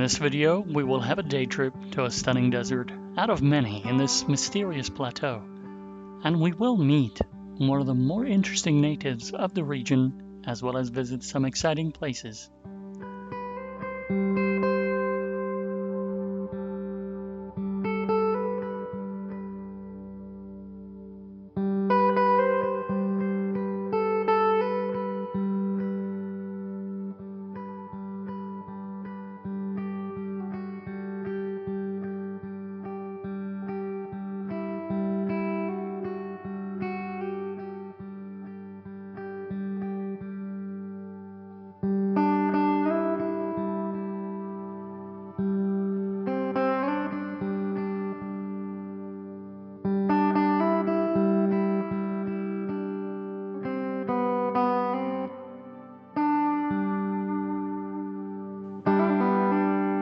this video, we will have a day trip to a stunning desert out of many in this mysterious plateau, and we will meet one of the more interesting natives of the region as well as visit some exciting places.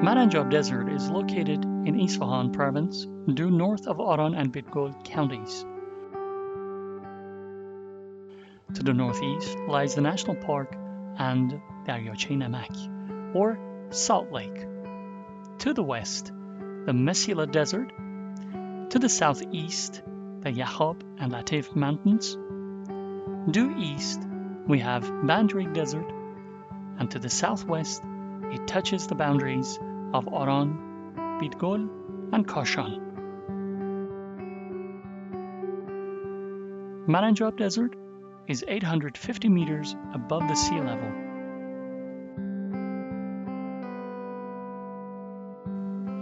Maranjab Desert is located in Isfahan province, due north of Aran and Bidgol counties. To the northeast lies the national park and Namak, or Salt Lake. To the west, the Mesila Desert. To the southeast, the Yakhab and Latif mountains. Due east, we have Bandrig Desert, and to the southwest, it touches the boundaries of Aran, Bidgol, and Kashan. Maranjab Desert is 850 meters above the sea level.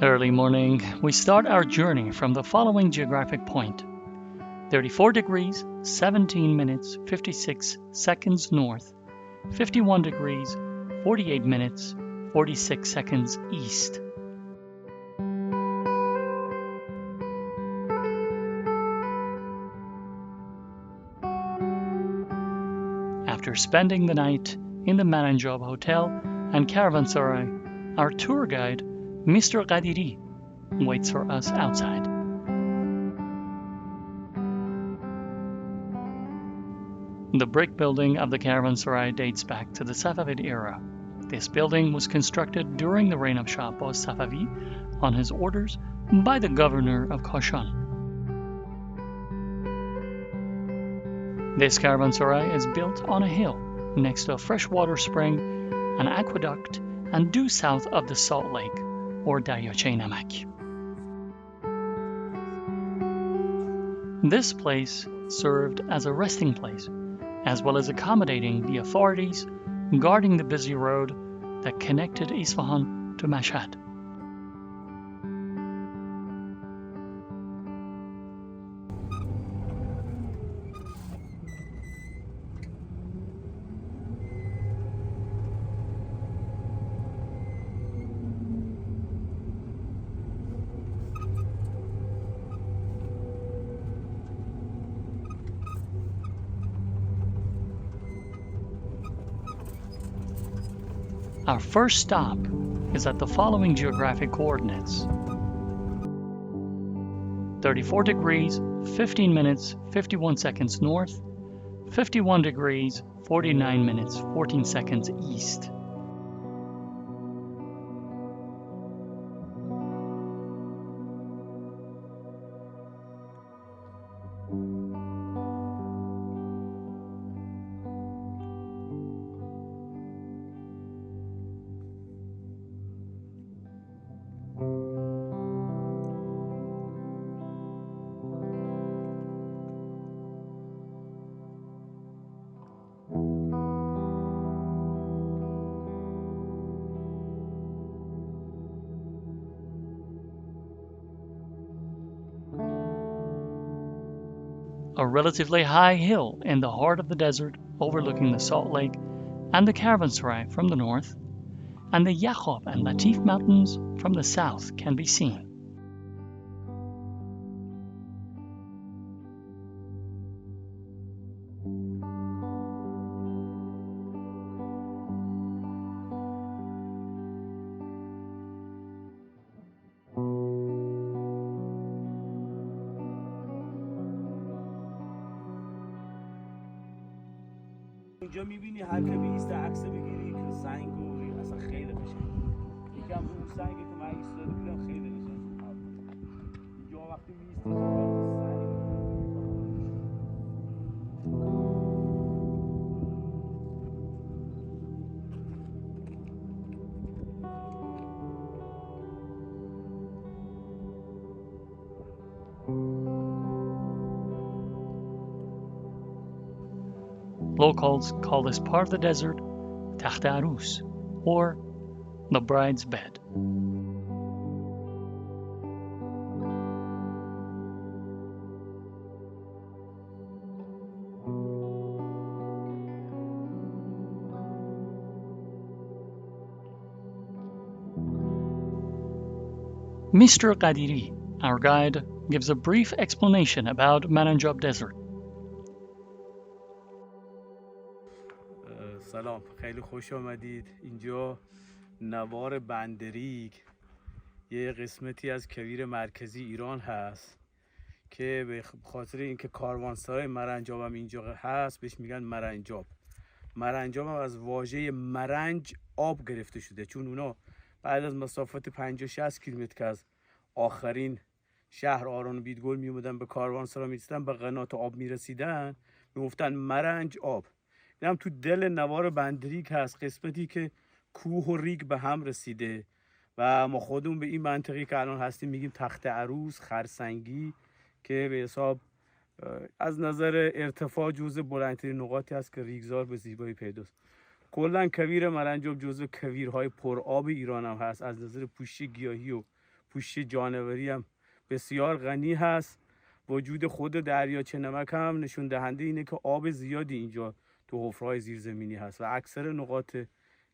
Early morning, we start our journey from the following geographic point: 34 degrees, 17 minutes, 56 seconds north, 51 degrees, 48 minutes, 46 seconds east. After spending the night in the Maranjab Hotel and Caravanserai, our tour guide, Mr. Qadiri, waits for us outside. The brick building of the Caravanserai dates back to the Safavid era. This building was constructed during the reign of Shah Abbas Safavi on his orders by the governor of Kashan. This caravanserai is built on a hill next to a freshwater spring, an aqueduct, and due south of the Salt Lake, or Daryachay Namak. This place served as a resting place, as well as accommodating the authorities guarding the busy road that connected Isfahan to Mashhad. Our first stop is at the following geographic coordinates: 34 degrees, 15 minutes, 51 seconds north, 51 degrees, 49 minutes, 14 seconds east. A relatively high hill in the heart of the desert overlooking the Salt Lake and the Caravanserai from the north, and the Yakhab and Latif mountains from the south can be seen. اینجا میبینی هر که بیسته عکس بگیری که سنگ و اصلا خیلی قشنگ. یکم اون سنگی که من ایستاده بودم خیلی نشست اینجا وقتی می‌ایستی Locals call this part of the desert Takht Arus, or the bride's bed. Mr. Qadiri, our guide, gives a brief explanation about Maranjab Desert. سلام، خیلی خوش آمدید. اینجا نوار بندریگ یه قسمتی از کویر مرکزی ایران هست که به خاطر اینکه کاروانسرای مرنجاب هم اینجا هست بهش میگن مرنجاب. مرنجاب هم از واژه مرنج آب گرفته شده، چون اونا بعد از مسافت 50-60 کیلومتر که از آخرین شهر آران و بیدگل میومدن به کاروانسرا میرسیدن، به قنات آب میرسیدن، میگفتن مرنج آب. این هم تو دل نوار بندریگ هست، قسمتی که کوه و ریگ به هم رسیده و ما خودمون به این منطقی که الان هستیم میگیم تخت عروس، خرسنگی، که به حساب از نظر ارتفاع جزء بلندترین نقاطی هست که ریگزار به زیبایی پیداست. کلا کویر مرنجاب جزء کویرهای پرآب ایران هم هست، از نظر پوشش گیاهی و پوشش جانوری هم بسیار غنی هست. وجود خود دریاچه نمک هم نشون دهنده اینه که آب زیادی اینجا تو حفره‌های زیرزمینی هست و اکثر نقاط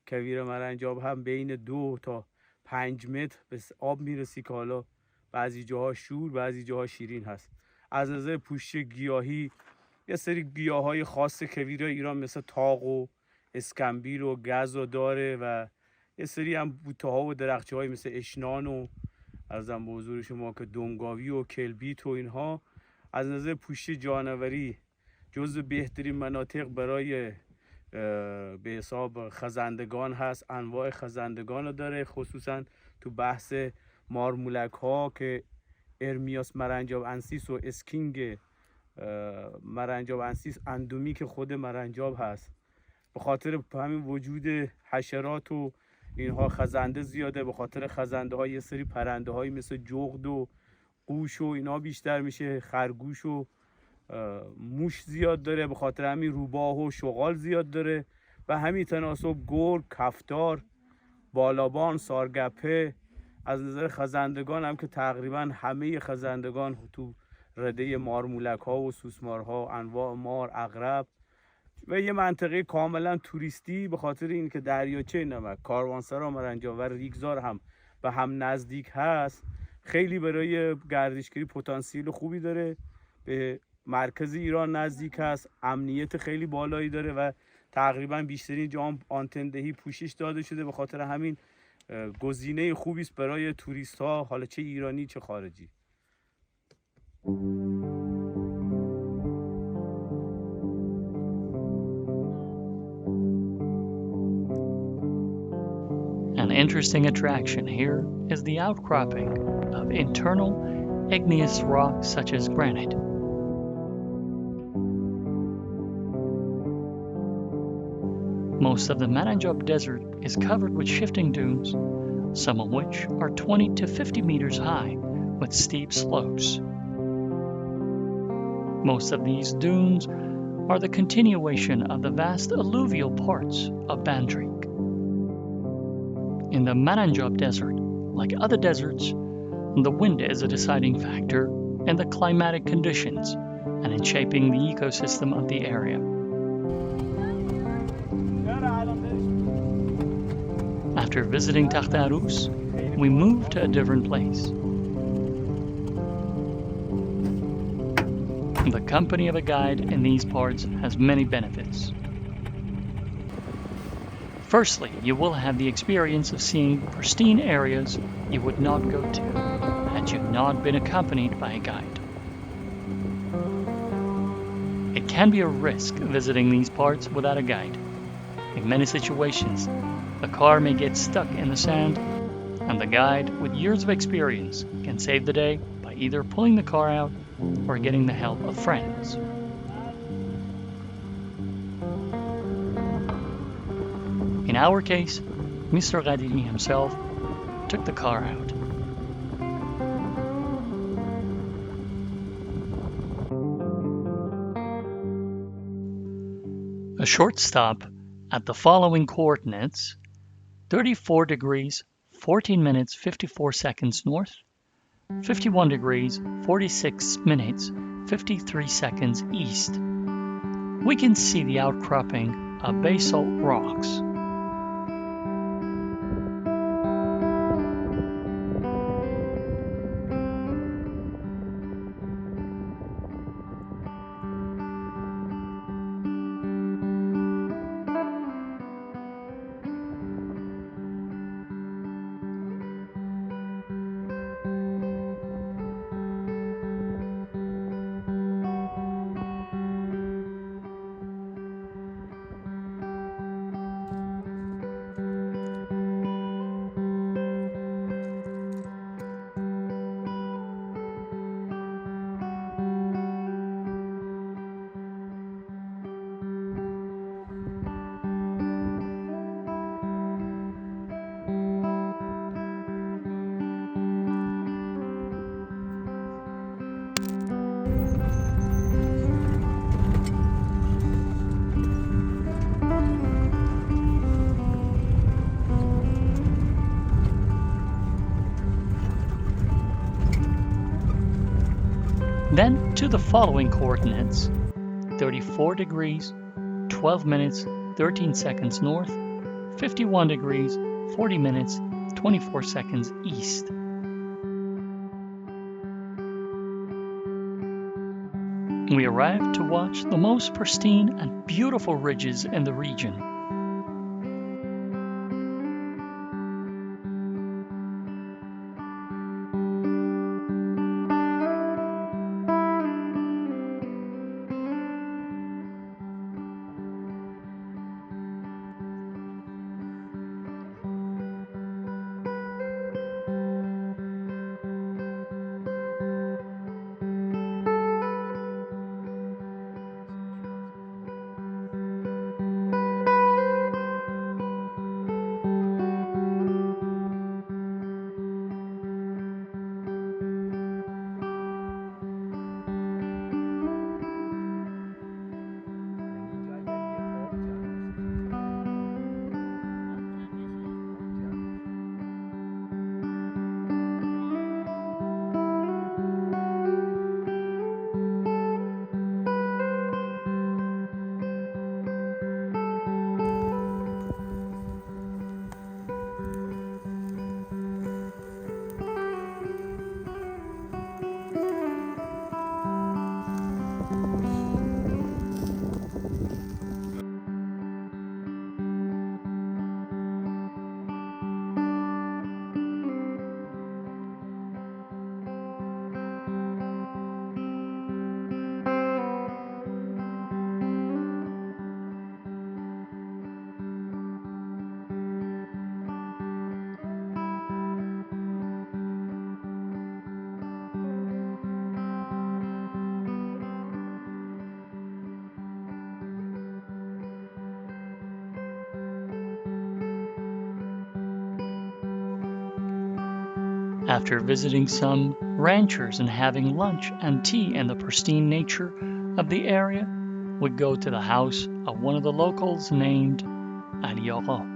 کویر مرنجاب هم بین 2 تا 5 متر به آب میرسی که حالا بعضی جاها شور بعضی جاها شیرین هست. از نظر پوشش گیاهی یه سری گیاهای خاص کویر ایران مثل تاق و اسکمبیل و گز و داره و یه سری هم بوته‌ها و درختچه‌های مثل اشنان و عرضم به حضور شما که دمگاوی و کلبیت و اینها. از نظر پوشش جانوری جزو بهترین مناطق برای به حساب خزندگان هست. انواع خزندگان رو داره، خصوصا تو بحث مارمولک ها که ارمیاس مرنجاب انسیس و اسکینگ مرنجاب انسیس اندومیک خود مرنجاب هست. به خاطر همین وجود حشرات و اینها خزنده زیاده. به خاطر خزنده های یه سری پرنده های مثل جغد و قوش و اینا بیشتر میشه. خرگوش و موش زیاد داره، به خاطر همین روباه و شغال زیاد داره و همین تناسب گرگ، کفتار، بالابان، سارگپه. از نظر خزندگان هم که تقریبا همه خزندگان تو رده مارمولک ها و سوسمارها، انواع مار، عقرب و یه منطقه کاملا توریستی به خاطر اینکه دریاچه نمک، کاروانسرا مرنجاب و ریگزار هم به هم نزدیک هست. خیلی برای گردشگری پتانسیل خوبی داره، به مرکز ایران نزدیک هست، امنیت خیلی بالایی داره و تقریبا بیشترین جا آنتندهی پوشش داده شده. به خاطر همین گزینه خوبی است برای توریست ها، حالا چه ایرانی چه خارجی. An interesting attraction here is the outcropping of internal igneous rocks such as granite. Most of the Maranjab Desert is covered with shifting dunes, some of which are 20 to 50 meters high with steep slopes. Most of these dunes are the continuation of the vast alluvial parts of Bandrig. In the Maranjab Desert, like other deserts, the wind is a deciding factor in the climatic conditions and in shaping the ecosystem of the area. After visiting Takht Arus, we moved to a different place. The company of a guide in these parts has many benefits. Firstly, you will have the experience of seeing pristine areas you would not go to had you not been accompanied by a guide. It can be a risk visiting these parts without a guide. In many situations, the car may get stuck in the sand and the guide with years of experience can save the day by either pulling the car out or getting the help of friends. In our case, Mr. Aideen himself took the car out. A short stop at the following coordinates: 34 degrees, 14 minutes, 54 seconds north, 51 degrees, 46 minutes, 53 seconds east. We can see the outcropping of basalt rocks. Then to the following coordinates: 34 degrees, 12 minutes, 13 seconds north, 51 degrees, 40 minutes, 24 seconds east. We arrived to watch the most pristine and beautiful ridges in the region. After visiting some ranchers and having lunch and tea in the pristine nature of the area, we go to the house of one of the locals named Yakhab.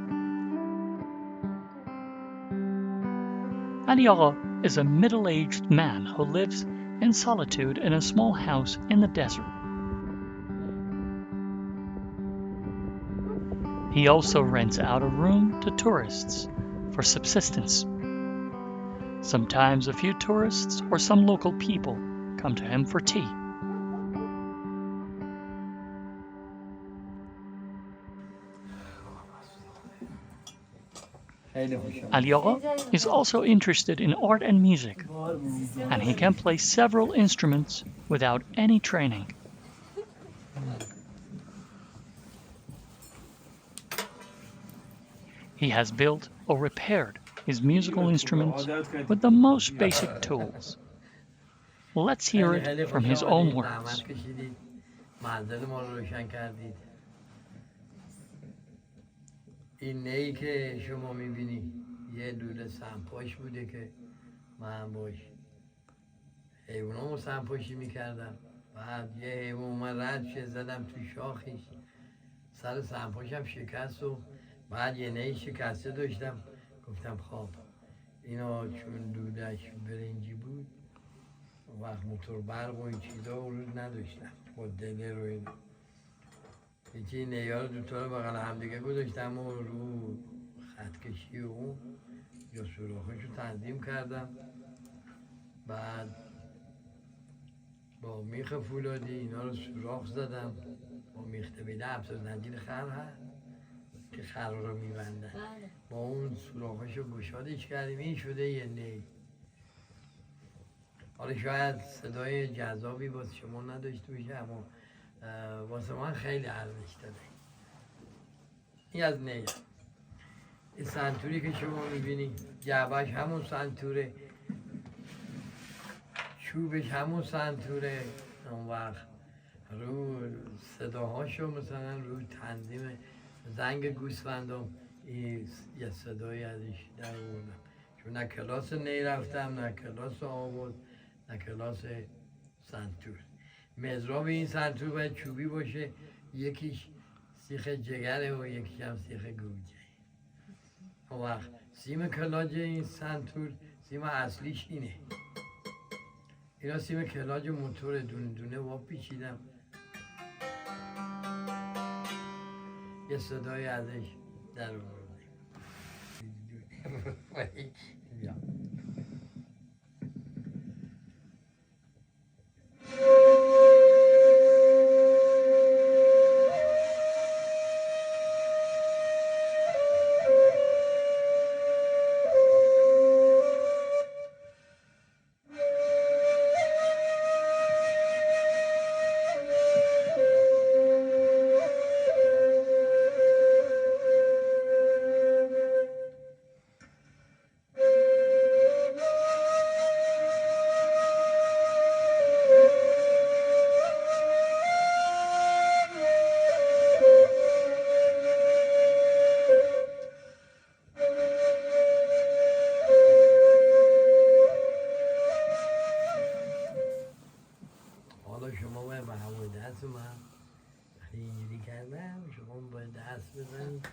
Yakhab is a middle-aged man who lives in solitude in a small house in the desert. He also rents out a room to tourists for subsistence. Sometimes a few tourists or some local people come to him for tea. Yakhab is also interested in art and music, and he can play several instruments without any training. He has built or repaired his musical instruments with the most basic tools. Let's hear it from his own words. این نی که شما میبینی یه لوله سمپاش بوده که من باش حیوانامو سمپاشی میکردم. بعد یه حیوان اومد رد شه زدم تو شاخش سر سمپاشم شکست و بعد یه نی شکسته داشتم. گفتم خواب اینا چون لولهش برنجی بود وقت موتور برق و این چیزا رو نداشتم با دله رو اینا یکی نیار دوتا رو بغل همدیگه گذاشتم و رو خطکشی و اون یا سوراخش رو تنظیم کردم. بعد با میخ فولادی اینا رو سوراخ زدم با میخ بیده افسر زنجیر خر هست که خر رو میبندن با اون سوراخش رو گشادش کردیم. این شده یه نی. حالا شاید صدای جذابی واسه شما نداشته باشه اما واسه من خیلی ارزش داره. این از نی. این سنتوری که شما میبینی جعبهش همون سنتوره، چوبش همون سنتوره. اون وقت رو صداهاشو مثلا رو تنظیم زنگ گوسفندم یه صدایی ازش در آوردم چون نه کلاس نی رفتم نه کلاس آواز نه کلاس سنتور. مضراب این سنتور باید چوبی باشه، یکیش سیخ جگره و یکیش هم سیخ گوجه. اون وقت سیم کلاج این سنتور سیم اصلیش اینه. اینا سیم کلاج موتور دونه دونه وا پیچیدم یه صدای ازش در آوردیم. شما باید به هوای دست من وقتی اینجوری کردم شما باید دست بزنید.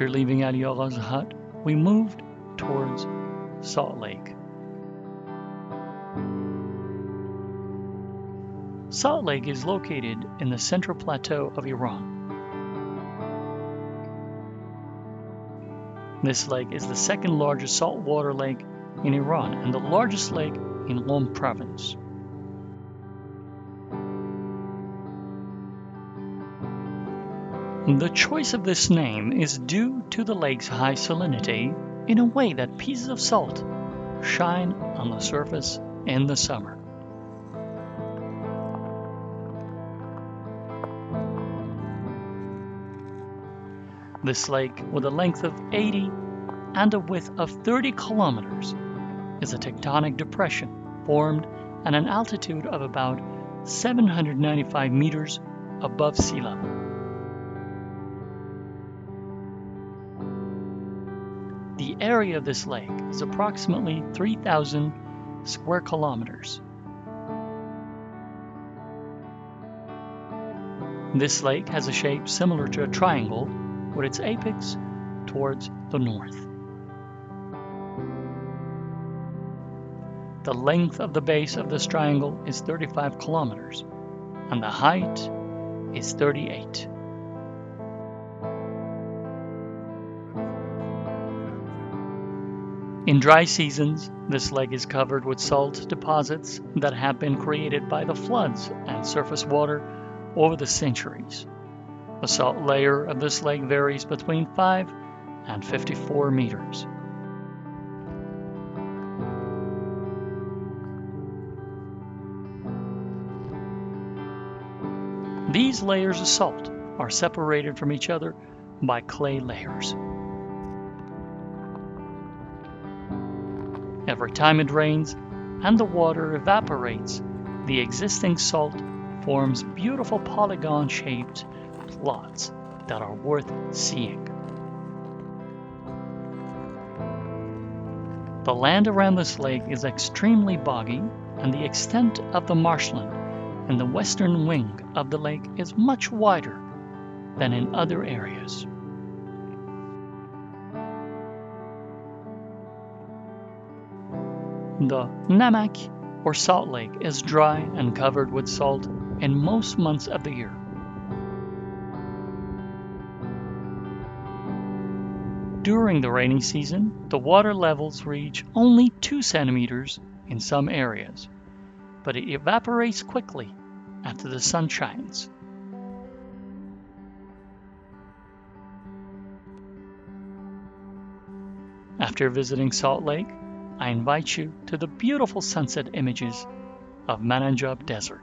After leaving Ali Agha's hut, we moved towards Salt Lake. Salt Lake is located in the central plateau of Iran. This lake is the second largest saltwater lake in Iran and the largest lake in Elham province. The choice of this name is due to the lake's high salinity in a way that pieces of salt shine on the surface in the summer. This lake, with a length of 80 and a width of 30 kilometers, is a tectonic depression formed at an altitude of about 795 meters above sea level. The area of this lake is approximately 3,000 square kilometers. This lake has a shape similar to a triangle, with its apex towards the north. The length of the base of this triangle is 35 kilometers, and the height is 38. In dry seasons, this lake is covered with salt deposits that have been created by the floods and surface water over the centuries. The salt layer of this lake varies between 5 and 54 meters. These layers of salt are separated from each other by clay layers. Every time it rains and the water evaporates, the existing salt forms beautiful polygon-shaped plots that are worth seeing. The land around this lake is extremely boggy, and the extent of the marshland in the western wing of the lake is much wider than in other areas. The Namak, or Salt Lake, is dry and covered with salt in most months of the year. During the rainy season, the water levels reach only 2 centimeters in some areas, but it evaporates quickly after the sun shines. After visiting Salt Lake, I invite you to the beautiful sunset images of Maranjab Desert.